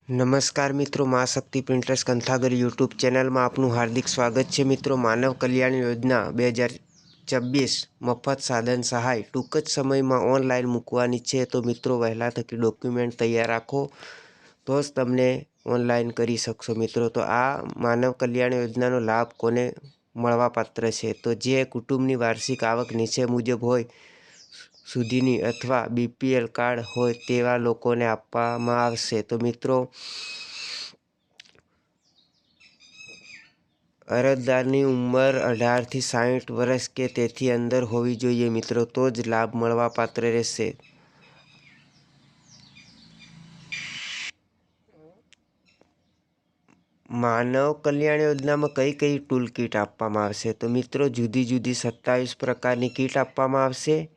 નમસ્કાર મિત્રો, મા શક્તિ પ્રિન્ટર્સ કંથાગર યુટ્યુબ ચેનલમાં આપનું હાર્દિક સ્વાગત છે. મિત્રો, માનવ કલ્યાણ યોજના 2026 મફત સાધન સહાય ટૂંક જ સમયમાં ઓનલાઈન મૂકવાની છે. તો મિત્રો, વહેલા થકી ડોક્યુમેન્ટ તૈયાર રાખો તો જ તમને ઓનલાઈન કરી શકશો. મિત્રો, તો આ માનવ કલ્યાણ યોજનાનો લાભ કોને મળવાપાત્ર છે? તો જે કુટુંબની વાર્ષિક આવક નીચે મુજબ હોય સુધીની અથવા BPL કાર્ડ હોય તેવા લોકોને આપવામાં આવશે. તો મિત્રો, અરજદારની ઉંમર 18થી 60 વર્ષ કે તેથી અંદર હોવી જોઈએ. મિત્રો, તો જ લાભ મળવાપાત્ર રહેશે. માનવ કલ્યાણ યોજનામાં કઈ કઈ ટૂલ કીટ આપવામાં આવશે? તો મિત્રો, જુદી જુદી 27 પ્રકારની કીટ આપવામાં આવશે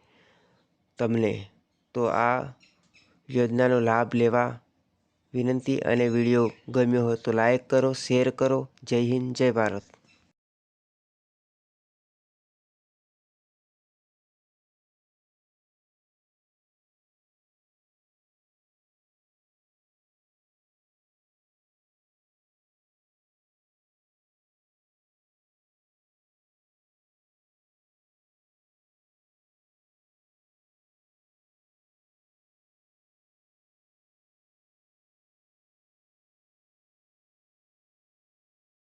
તમને. તો આ યોજનાનો લાભ લેવા વિનંતી. અને વિડીયો ગમ્યો હોય તો લાઈક કરો, શેર કરો. જય હિન્દ, જય ભારત.